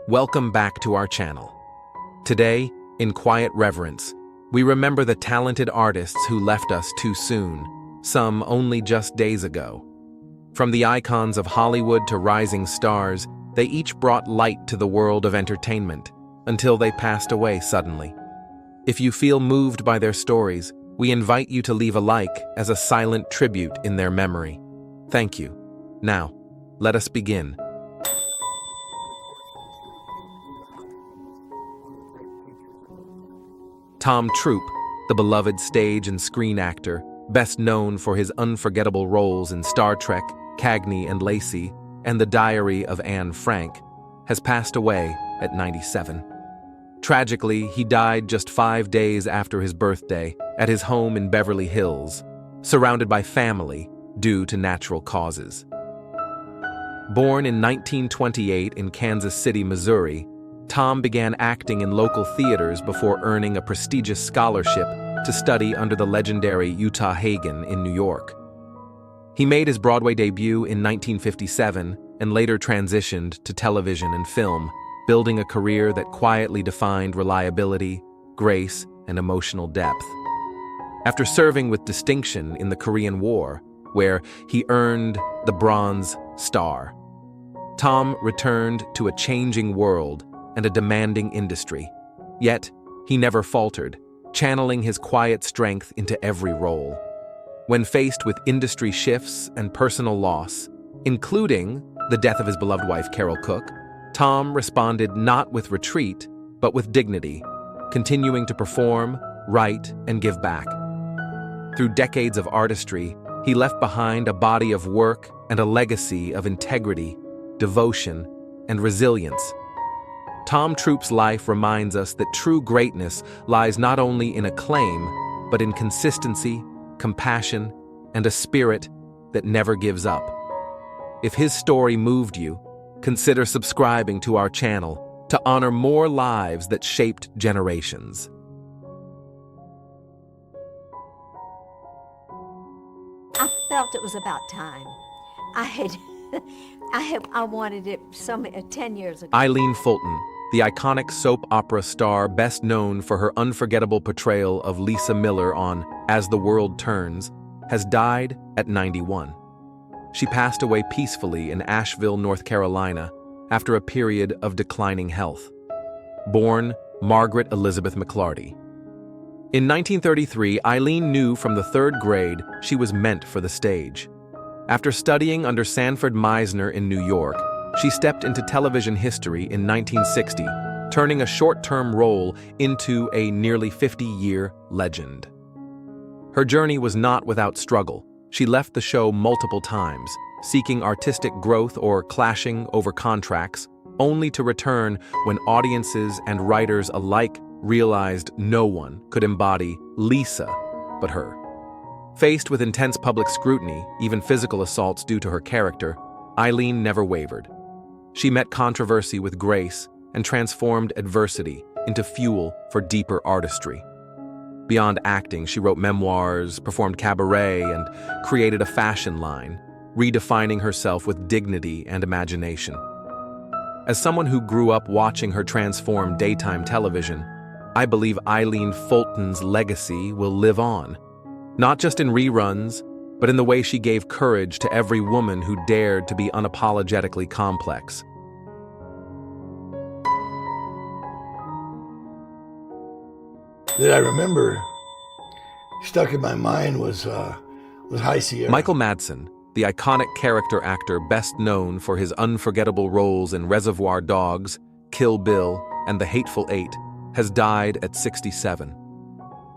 Welcome back to our channel. Today, in quiet reverence, we remember the talented artists who left us too soon, some only just days ago. From the icons of Hollywood to rising stars, they each brought light to the world of entertainment until they passed away suddenly. If you feel moved by their stories, we invite you to leave a like as a silent tribute in their memory. Thank you. Now, let us begin. Tom Troupe, the beloved stage and screen actor, best known for his unforgettable roles in Star Trek, Cagney and Lacey, and The Diary of Anne Frank, has passed away at 97. Tragically, he died just 5 days after his birthday at his home in Beverly Hills, surrounded by family due to natural causes. Born in 1928 in Kansas City, Missouri, Tom began acting in local theaters before earning a prestigious scholarship to study under the legendary Uta Hagen in New York. He made his Broadway debut in 1957 and later transitioned to television and film, building a career that quietly defined reliability, grace, and emotional depth. After serving with distinction in the Korean War, where he earned the Bronze Star, Tom returned to a changing world and a demanding industry. Yet, he never faltered, channeling his quiet strength into every role. When faced with industry shifts and personal loss, including the death of his beloved wife Carol Cook, Tom responded not with retreat, but with dignity, continuing to perform, write, and give back. Through decades of artistry, he left behind a body of work and a legacy of integrity, devotion, and resilience. Tom Troupe's life reminds us that true greatness lies not only in acclaim, but in consistency, compassion, and a spirit that never gives up. If his story moved you, consider subscribing to our channel to honor more lives that shaped generations. I felt it was about time. I wanted it 10 years ago. Eileen Fulton, the iconic soap opera star best known for her unforgettable portrayal of Lisa Miller on As the World Turns, has died at 91. She passed away peacefully in Asheville, North Carolina, after a period of declining health. Born Margaret Elizabeth McLarty. In 1933, Eileen knew from the 3rd grade she was meant for the stage. After studying under Sanford Meisner in New York, she stepped into television history in 1960, turning a short-term role into a nearly 50-year legend. Her journey was not without struggle. She left the show multiple times, seeking artistic growth or clashing over contracts, only to return when audiences and writers alike realized no one could embody Lisa but her. Faced with intense public scrutiny, even physical assaults due to her character, Eileen never wavered. She met controversy with grace and transformed adversity into fuel for deeper artistry. Beyond acting, she wrote memoirs, performed cabaret, and created a fashion line, redefining herself with dignity and imagination. As someone who grew up watching her transform daytime television, I believe Eileen Fulton's legacy will live on, not just in reruns, but in the way she gave courage to every woman who dared to be unapologetically complex. That I remember stuck in my mind was High Sierra. Michael Madsen, the iconic character actor best known for his unforgettable roles in Reservoir Dogs, Kill Bill, and The Hateful Eight, has died at 67.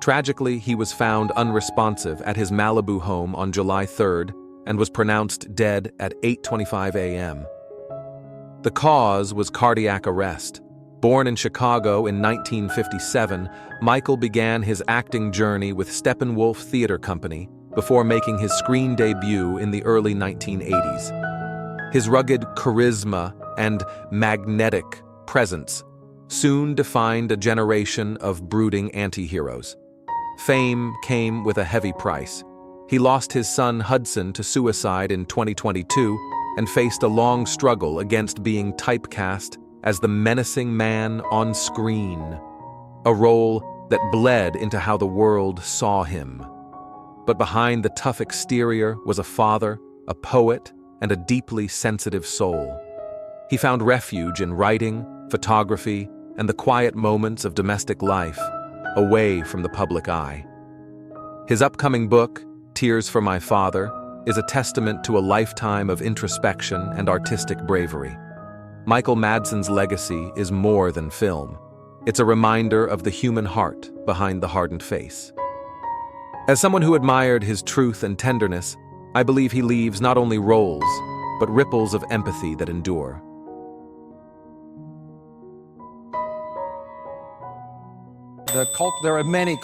Tragically, he was found unresponsive at his Malibu home on July 3rd and was pronounced dead at 8:25 a.m. The cause was cardiac arrest. Born in Chicago in 1957, Michael began his acting journey with Steppenwolf Theater Company before making his screen debut in the early 1980s. His rugged charisma and magnetic presence soon defined a generation of brooding antiheroes. Fame came with a heavy price. He lost his son Hudson to suicide in 2022 and faced a long struggle against being typecast as the menacing man on screen, a role that bled into how the world saw him. But behind the tough exterior was a father, a poet, and a deeply sensitive soul. He found refuge in writing, photography, and the quiet moments of domestic life, away from the public eye. His upcoming book, Tears for My Father, is a testament to a lifetime of introspection and artistic bravery. Michael Madsen's legacy is more than film. It's a reminder of the human heart behind the hardened face. As someone who admired his truth and tenderness, I believe he leaves not only roles, but ripples of empathy that endure. There are many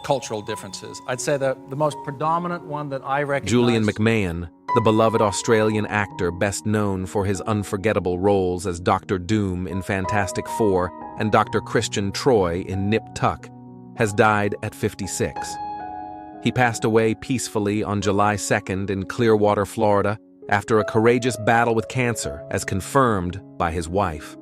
cultural differences. I'd say that the most predominant one that I recognize... Julian McMahon, the beloved Australian actor best known for his unforgettable roles as Dr. Doom in Fantastic Four and Dr. Christian Troy in Nip Tuck, has died at 56. He passed away peacefully on July 2nd in Clearwater, Florida, after a courageous battle with cancer, as confirmed by his wife.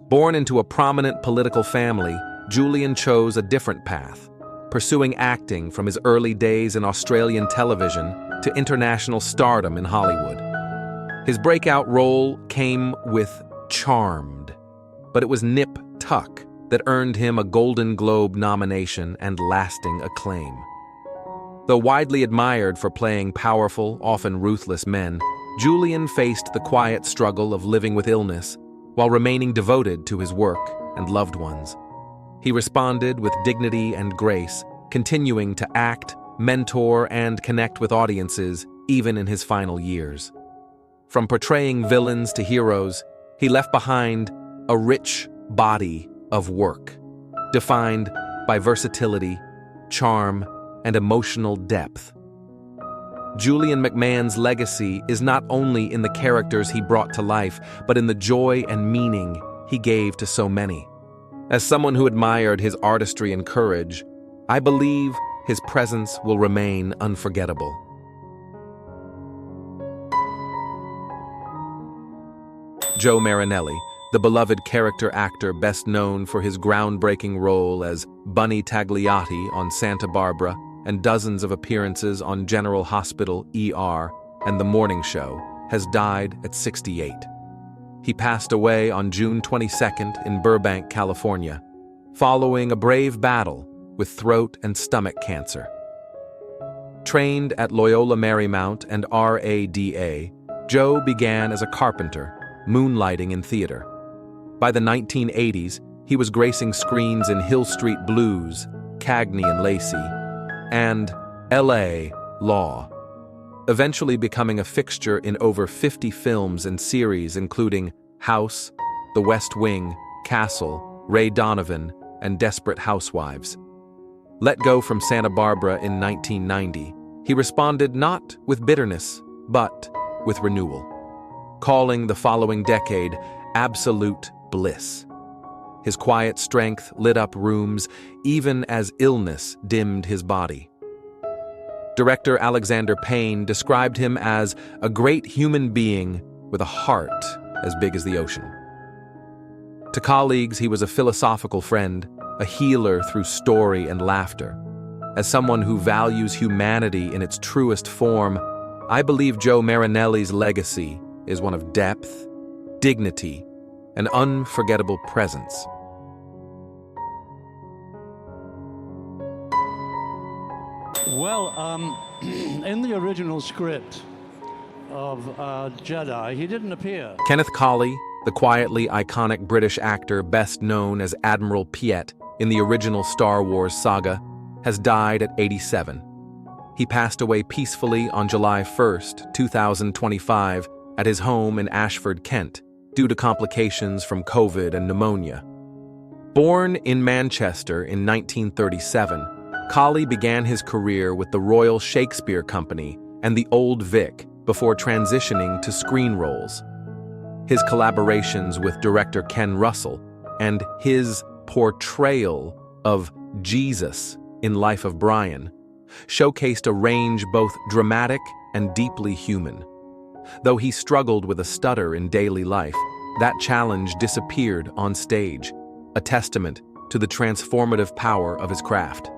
Born into a prominent political family, Julian chose a different path, pursuing acting from his early days in Australian television to international stardom in Hollywood. His breakout role came with Charmed, but it was Nip Tuck that earned him a Golden Globe nomination and lasting acclaim. Though widely admired for playing powerful, often ruthless men, Julian faced the quiet struggle of living with illness while remaining devoted to his work and loved ones. He responded with dignity and grace, continuing to act, mentor, and connect with audiences even in his final years. From portraying villains to heroes, he left behind a rich body of work, defined by versatility, charm, and emotional depth. Julian McMahon's legacy is not only in the characters he brought to life, but in the joy and meaning he gave to so many. As someone who admired his artistry and courage, I believe his presence will remain unforgettable. Joe Marinelli, the beloved character actor best known for his groundbreaking role as Bunny Tagliati on Santa Barbara and dozens of appearances on General Hospital, ER, and The Morning Show, has died at 68. He passed away on June 22nd in Burbank, California, following a brave battle with throat and stomach cancer. Trained at Loyola Marymount and RADA, Joe began as a carpenter, moonlighting in theater. By the 1980s, he was gracing screens in Hill Street Blues, Cagney and Lacey, and L.A. Law, eventually becoming a fixture in over 50 films and series including House, The West Wing, Castle, Ray Donovan, and Desperate Housewives. Let go from Santa Barbara in 1990, he responded not with bitterness, but with renewal, calling the following decade absolute bliss. His quiet strength lit up rooms even as illness dimmed his body. Director Alexander Payne described him as a great human being with a heart as big as the ocean. To colleagues, he was a philosophical friend, a healer through story and laughter. As someone who values humanity in its truest form, I believe Joe Marinelli's legacy is one of depth, dignity, and unforgettable presence. Well, in the original script of Jedi, he didn't appear. Kenneth Colley, the quietly iconic British actor best known as Admiral Piet in the original Star Wars saga, has died at 87. He passed away peacefully on July 1st, 2025, at his home in Ashford, Kent, due to complications from COVID and pneumonia. Born in Manchester in 1937, Colley began his career with the Royal Shakespeare Company and the Old Vic before transitioning to screen roles. His collaborations with director Ken Russell and his portrayal of Jesus in Life of Brian showcased a range both dramatic and deeply human. Though he struggled with a stutter in daily life, that challenge disappeared on stage, a testament to the transformative power of his craft.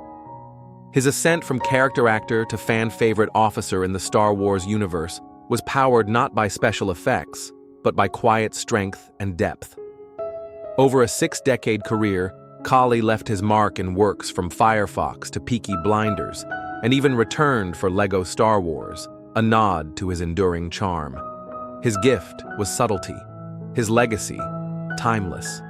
His ascent from character actor to fan-favorite officer in the Star Wars universe was powered not by special effects, but by quiet strength and depth. Over a 6-decade career, Colley left his mark in works from Firefox to Peaky Blinders, and even returned for Lego Star Wars, a nod to his enduring charm. His gift was subtlety, his legacy, timeless.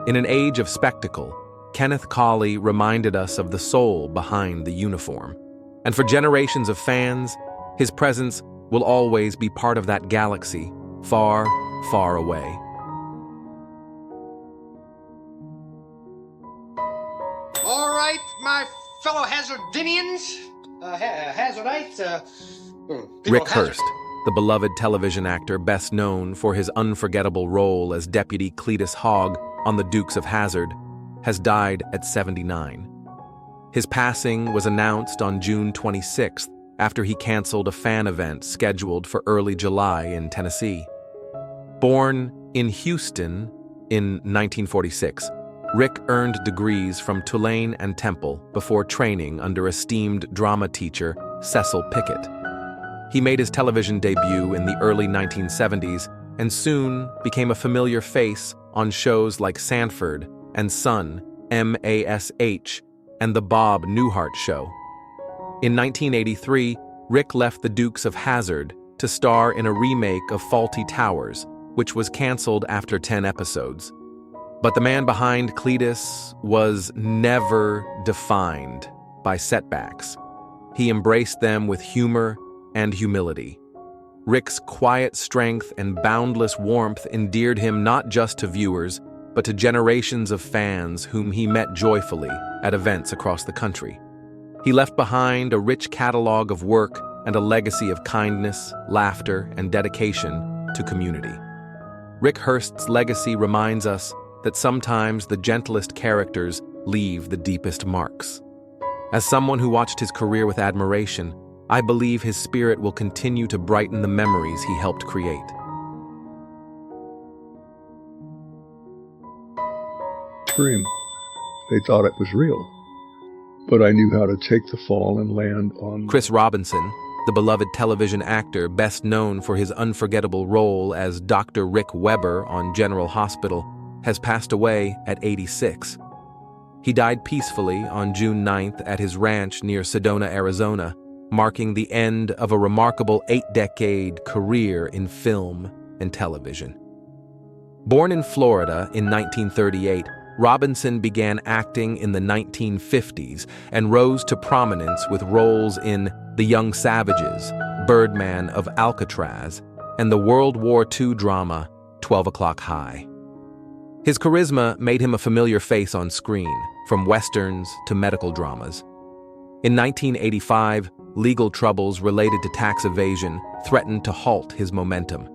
In an age of spectacle, Kenneth Colley reminded us of the soul behind the uniform. And for generations of fans, his presence will always be part of that galaxy, far, far away. All right, my fellow Hazardinians, Hazardites, Rick Hurst, the beloved television actor best known for his unforgettable role as Deputy Cletus Hogg on The Dukes of Hazzard, has died at 79. His passing was announced on June 26th after he canceled a fan event scheduled for early July in Tennessee. Born in Houston in 1946, Rick earned degrees from Tulane and Temple before training under esteemed drama teacher Cecil Pickett. He made his television debut in the early 1970s and soon became a familiar face on shows like Sanford and Son, MASH, and The Bob Newhart Show. In 1983, Rick left The Dukes of Hazzard to star in a remake of Fawlty Towers, which was canceled after 10 episodes. But the man behind Cletus was never defined by setbacks. He embraced them with humor and humility. Rick's quiet strength and boundless warmth endeared him not just to viewers, but to generations of fans whom he met joyfully at events across the country. He left behind a rich catalog of work and a legacy of kindness, laughter, and dedication to community. Rick Hurst's legacy reminds us that sometimes the gentlest characters leave the deepest marks. As someone who watched his career with admiration, I believe his spirit will continue to brighten the memories he helped create. Scream. They thought it was real. But I knew how to take the fall and land on... Chris Robinson, the beloved television actor best known for his unforgettable role as Dr. Rick Weber on General Hospital, has passed away at 86. He died peacefully on June 9th at his ranch near Sedona, Arizona, marking the end of a remarkable 8-decade career in film and television. Born in Florida in 1938, Robinson began acting in the 1950s and rose to prominence with roles in The Young Savages, Birdman of Alcatraz, and the World War II drama 12 O'Clock High. His charisma made him a familiar face on screen, from westerns to medical dramas. In 1985, legal troubles related to tax evasion threatened to halt his momentum.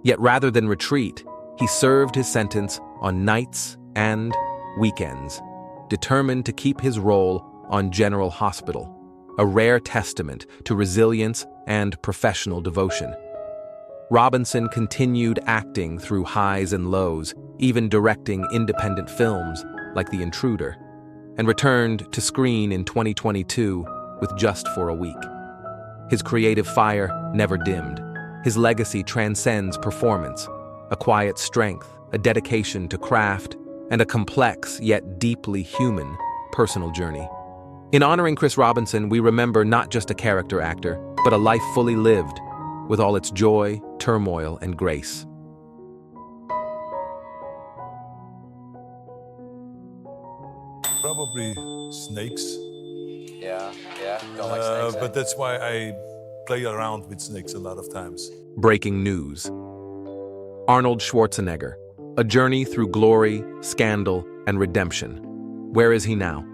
Yet rather than retreat, he served his sentence on nights and weekends, determined to keep his role on General Hospital, a rare testament to resilience and professional devotion. Robinson continued acting through highs and lows, even directing independent films like The Intruder, and returned to screen in 2022 with Just for a Week. His creative fire never dimmed. His legacy transcends performance, a quiet strength, a dedication to craft, and a complex yet deeply human personal journey. In honoring Chris Robinson, we remember not just a character actor, but a life fully lived, with all its joy, turmoil, and grace. Probably snakes. Yeah, don't like snakes. But that's why I play around with snakes a lot of times. Breaking news. Arnold Schwarzenegger, a journey through glory, scandal, and redemption. Where is he now?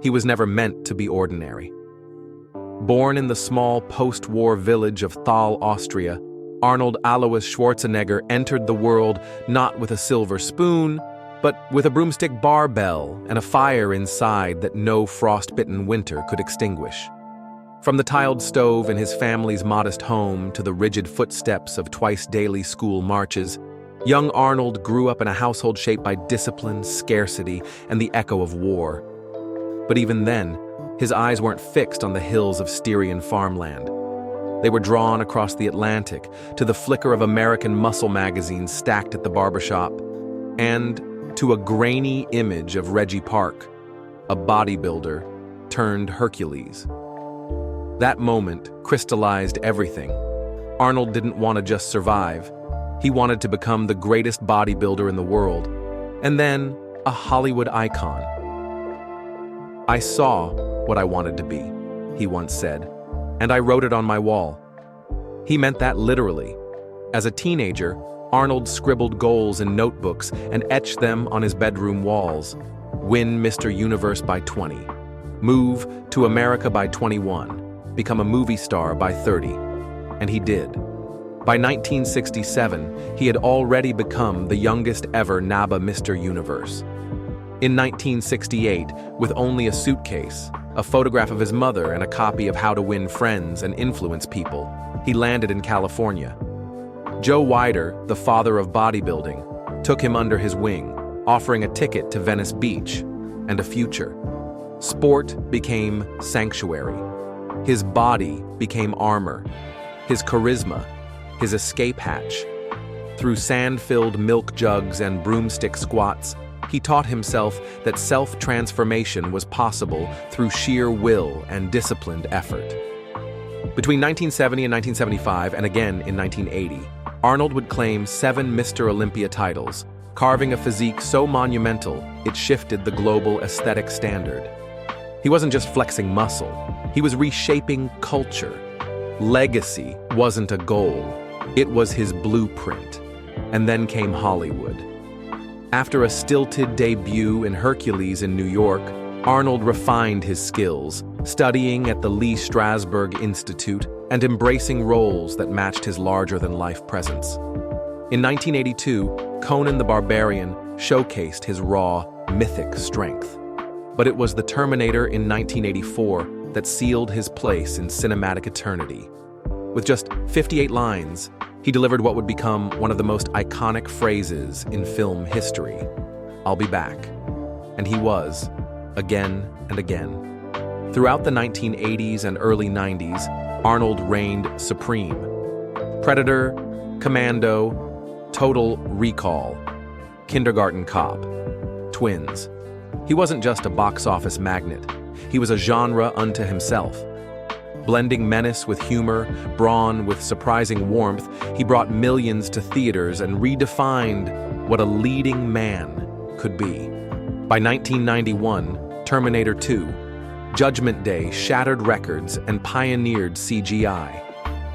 He was never meant to be ordinary. Born in the small post-war village of Thal, Austria, Arnold Alois Schwarzenegger entered the world not with a silver spoon, but with a broomstick barbell and a fire inside that no frost-bitten winter could extinguish. From the tiled stove in his family's modest home to the rigid footsteps of twice-daily school marches, young Arnold grew up in a household shaped by discipline, scarcity, and the echo of war. But even then, his eyes weren't fixed on the hills of Styrian farmland. They were drawn across the Atlantic to the flicker of American muscle magazines stacked at the barbershop, and to a grainy image of Reggie Park, a bodybuilder turned Hercules. That moment crystallized everything. Arnold didn't want to just survive. He wanted to become the greatest bodybuilder in the world, and then a Hollywood icon. "I saw what I wanted to be," he once said, "and I wrote it on my wall." He meant that literally. As a teenager, Arnold scribbled goals in notebooks and etched them on his bedroom walls. Win Mr. Universe by 20. Move to America by 21. Become a movie star by 30. And he did. By 1967, he had already become the youngest ever NABA Mr. Universe. In 1968, with only a suitcase, a photograph of his mother, and a copy of How to Win Friends and Influence People, he landed in California. Joe Weider, the father of bodybuilding, took him under his wing, offering a ticket to Venice Beach and a future. Sport became sanctuary. His body became armor. His charisma, his escape hatch. Through sand-filled milk jugs and broomstick squats, he taught himself that self-transformation was possible through sheer will and disciplined effort. Between 1970 and 1975, and again in 1980, Arnold would claim 7 Mr. Olympia titles, carving a physique so monumental it shifted the global aesthetic standard. He wasn't just flexing muscle, he was reshaping culture. Legacy wasn't a goal, it was his blueprint. And then came Hollywood. After a stilted debut in Hercules in New York, Arnold refined his skills, studying at the Lee Strasberg Institute and embracing roles that matched his larger-than-life presence. In 1982, Conan the Barbarian showcased his raw, mythic strength. But it was The Terminator in 1984 that sealed his place in cinematic eternity. With just 58 lines, he delivered what would become one of the most iconic phrases in film history. "I'll be back." And he was, again and again. Throughout the 1980s and early 90s, Arnold reigned supreme. Predator, Commando, Total Recall, Kindergarten Cop, Twins. He wasn't just a box office magnet. He was a genre unto himself. Blending menace with humor, brawn with surprising warmth, he brought millions to theaters and redefined what a leading man could be. By 1991, Terminator 2, Judgment Day shattered records and pioneered CGI.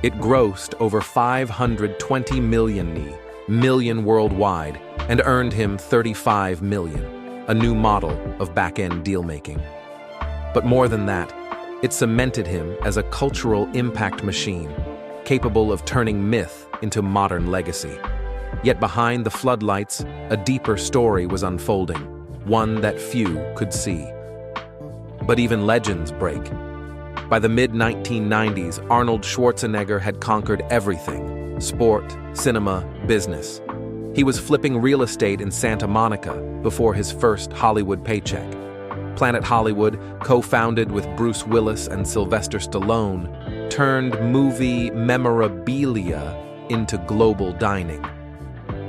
It grossed over 520 million worldwide and earned him 35 million, a new model of back-end deal-making. But more than that, it cemented him as a cultural impact machine, capable of turning myth into modern legacy. Yet behind the floodlights, a deeper story was unfolding, one that few could see. But even legends break. By the mid-1990s, Arnold Schwarzenegger had conquered everything: sport, cinema, business. He was flipping real estate in Santa Monica before his first Hollywood paycheck. Planet Hollywood, co-founded with Bruce Willis and Sylvester Stallone, turned movie memorabilia into global dining.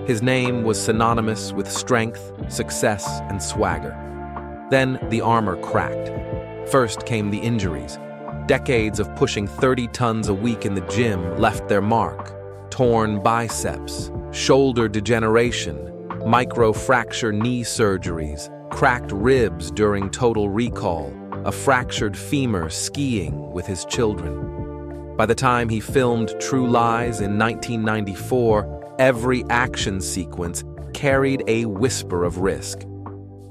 His name was synonymous with strength, success, and swagger. Then the armor cracked. First came the injuries. Decades of pushing 30 tons a week in the gym left their mark. Torn biceps, shoulder degeneration, micro-fracture knee surgeries, cracked ribs during Total Recall, a fractured femur skiing with his children. By the time he filmed True Lies in 1994, every action sequence carried a whisper of risk.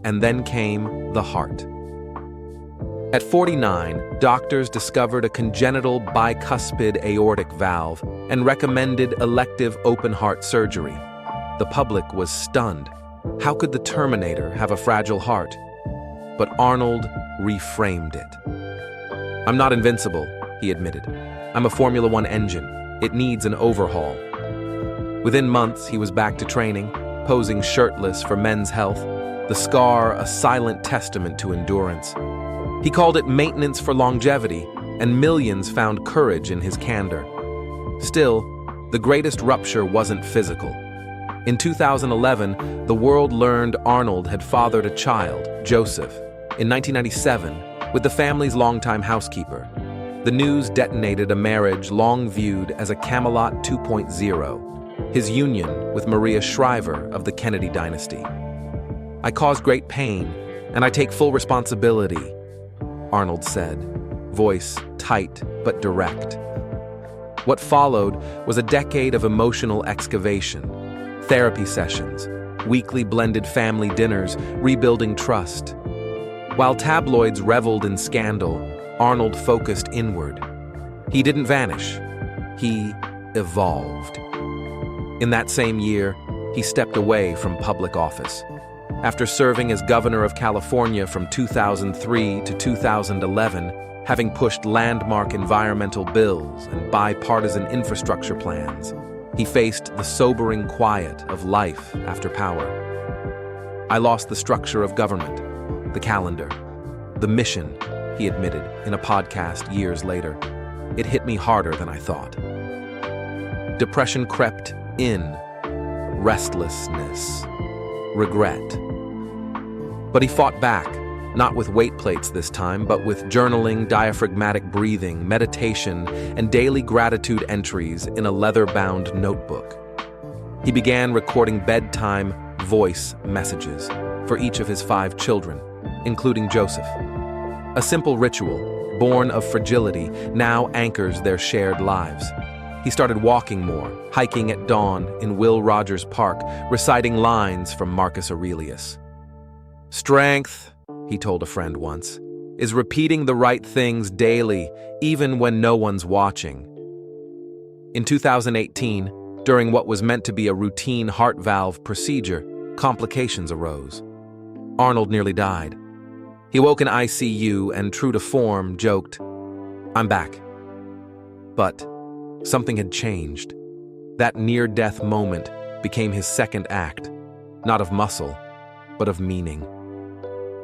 And then came the heart. At 49, doctors discovered a congenital bicuspid aortic valve and recommended elective open-heart surgery. The public was stunned. How could the Terminator have a fragile heart? But Arnold reframed it. "I'm not invincible. he admitted. "I'm a Formula One engine. It needs an overhaul." Within months, he was back to training, posing shirtless for Men's Health, the scar a silent testament to endurance. He called it maintenance for longevity, and millions found courage in his candor. Still, the greatest rupture wasn't physical. In 2011, the world learned Arnold had fathered a child, Joseph, in 1997, with the family's longtime housekeeper. The news detonated a marriage long viewed as a Camelot 2.0, his union with Maria Shriver of the Kennedy dynasty. "I caused great pain, and I take full responsibility," Arnold said, voice tight but direct. What followed was a decade of emotional excavation, therapy sessions, weekly blended family dinners, rebuilding trust. While tabloids reveled in scandal, Arnold focused inward. He didn't vanish. He evolved. In that same year, he stepped away from public office. After serving as governor of California from 2003 to 2011, having pushed landmark environmental bills and bipartisan infrastructure plans, he faced the sobering quiet of life after power. "I lost the structure of government, the calendar, the mission," he admitted in a podcast years later. "It hit me harder than I thought." Depression crept in, restlessness, regret. But he fought back, not with weight plates this time, but with journaling, diaphragmatic breathing, meditation, and daily gratitude entries in a leather-bound notebook. He began recording bedtime voice messages for each of his 5 children, including Joseph. A simple ritual, born of fragility, now anchors their shared lives. He started walking more, hiking at dawn in Will Rogers Park, reciting lines from Marcus Aurelius. "Strength," he told a friend once, "is repeating the right things daily, even when no one's watching." In 2018, during what was meant to be a routine heart valve procedure, complications arose. Arnold nearly died. He woke in ICU and, true to form, joked, "I'm back." But something had changed. That near-death moment became his second act, not of muscle, but of meaning.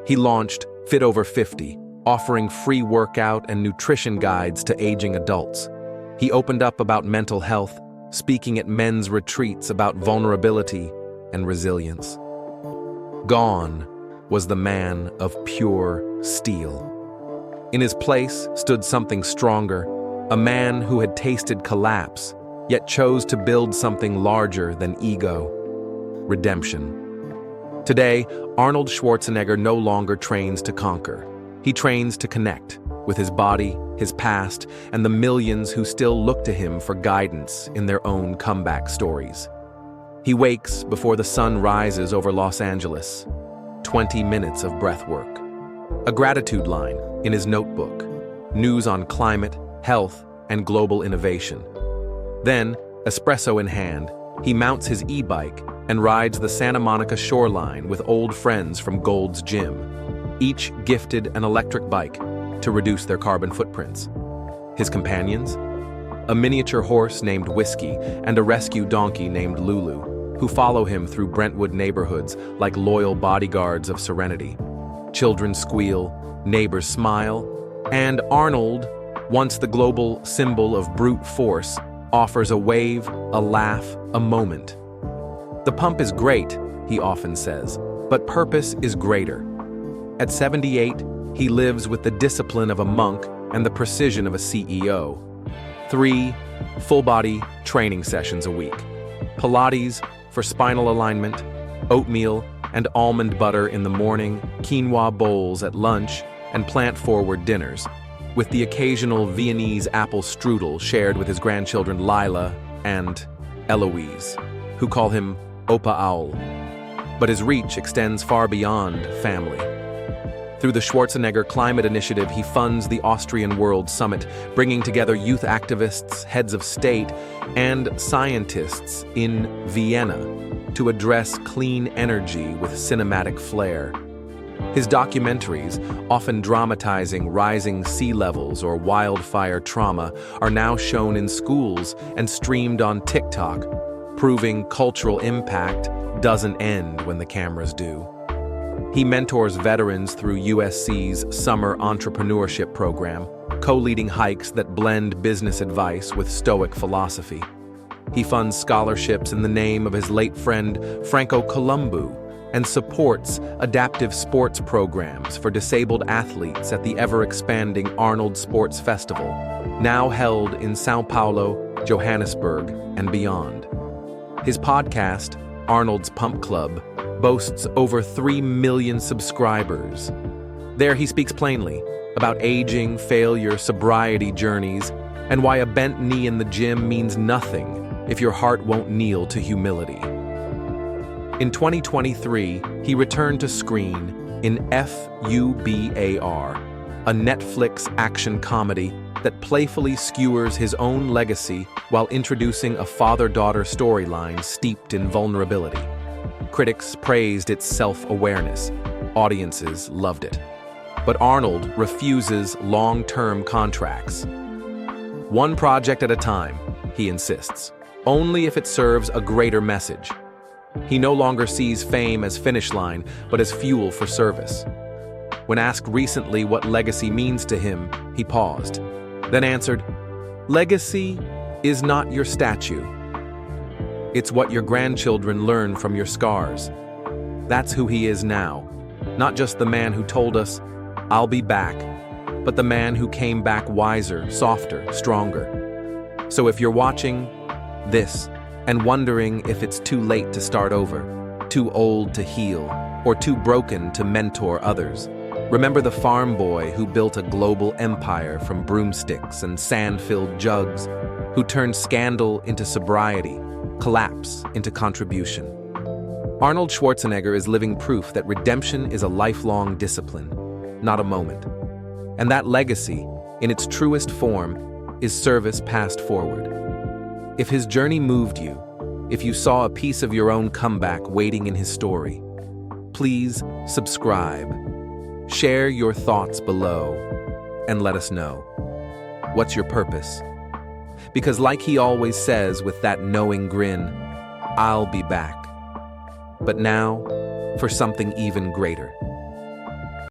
He launched Fit Over 50, offering free workout and nutrition guides to aging adults. He opened up about mental health, speaking at men's retreats about vulnerability and resilience. Gone was the man of pure steel. In his place stood something stronger, a man who had tasted collapse, yet chose to build something larger than ego: redemption. Today, Arnold Schwarzenegger no longer trains to conquer. He trains to connect with his body, his past, and the millions who still look to him for guidance in their own comeback stories. He wakes before the sun rises over Los Angeles. 20 minutes of breath work. A gratitude line in his notebook. News on climate, health, and global innovation. Then, espresso in hand, he mounts his e-bike and rides the Santa Monica shoreline with old friends from Gold's Gym, each gifted an electric bike to reduce their carbon footprints. His companions? A miniature horse named Whiskey and a rescue donkey named Lulu, who follow him through Brentwood neighborhoods like loyal bodyguards of serenity. Children squeal, neighbors smile, and Arnold, once the global symbol of brute force, offers a wave, a laugh, a moment. "The pump is great," he often says, "but purpose is greater." At 78, he lives with the discipline of a monk and the precision of a CEO. 3 full-body training sessions a week. Pilates for spinal alignment, oatmeal and almond butter in the morning, quinoa bowls at lunch, and plant-forward dinners, with the occasional Viennese apple strudel shared with his grandchildren Lila and Eloise, who call him Opa Owl. But his reach extends far beyond family. Through the Schwarzenegger Climate Initiative, he funds the Austrian World Summit, bringing together youth activists, heads of state, and scientists in Vienna to address clean energy with cinematic flair. His documentaries, often dramatizing rising sea levels or wildfire trauma, are now shown in schools and streamed on TikTok, proving cultural impact doesn't end when the cameras do. He mentors veterans through USC's Summer Entrepreneurship Program, co-leading hikes that blend business advice with Stoic philosophy. He funds scholarships in the name of his late friend Franco Columbu and supports adaptive sports programs for disabled athletes at the ever-expanding Arnold Sports Festival, now held in São Paulo, Johannesburg, and beyond. His podcast, Arnold's Pump Club, boasts over 3 million subscribers. There he speaks plainly about aging, failure, sobriety journeys, and why a bent knee in the gym means nothing if your heart won't kneel to humility. In 2023, he returned to screen in FUBAR, a Netflix action comedy that playfully skewers his own legacy while introducing a father-daughter storyline steeped in vulnerability. Critics praised its self-awareness. Audiences loved it. But Arnold refuses long-term contracts. One project at a time, he insists, only if it serves a greater message. He no longer sees fame as finish line, but as fuel for service. When asked recently what legacy means to him, he paused, then answered, "Legacy is not your statue. It's what your grandchildren learn from your scars." That's who he is now, not just the man who told us, "I'll be back," but the man who came back wiser, softer, stronger. So if you're watching this and wondering if it's too late to start over, too old to heal, or too broken to mentor others, remember the farm boy who built a global empire from broomsticks and sand-filled jugs, who turned scandal into sobriety, collapse into contribution. Arnold Schwarzenegger is living proof that redemption is a lifelong discipline, not a moment. And that legacy, in its truest form, is service passed forward. If his journey moved you, if you saw a piece of your own comeback waiting in his story, please subscribe. Share your thoughts below and let us know. What's your purpose? Because like he always says with that knowing grin, I'll be back. But now, for something even greater.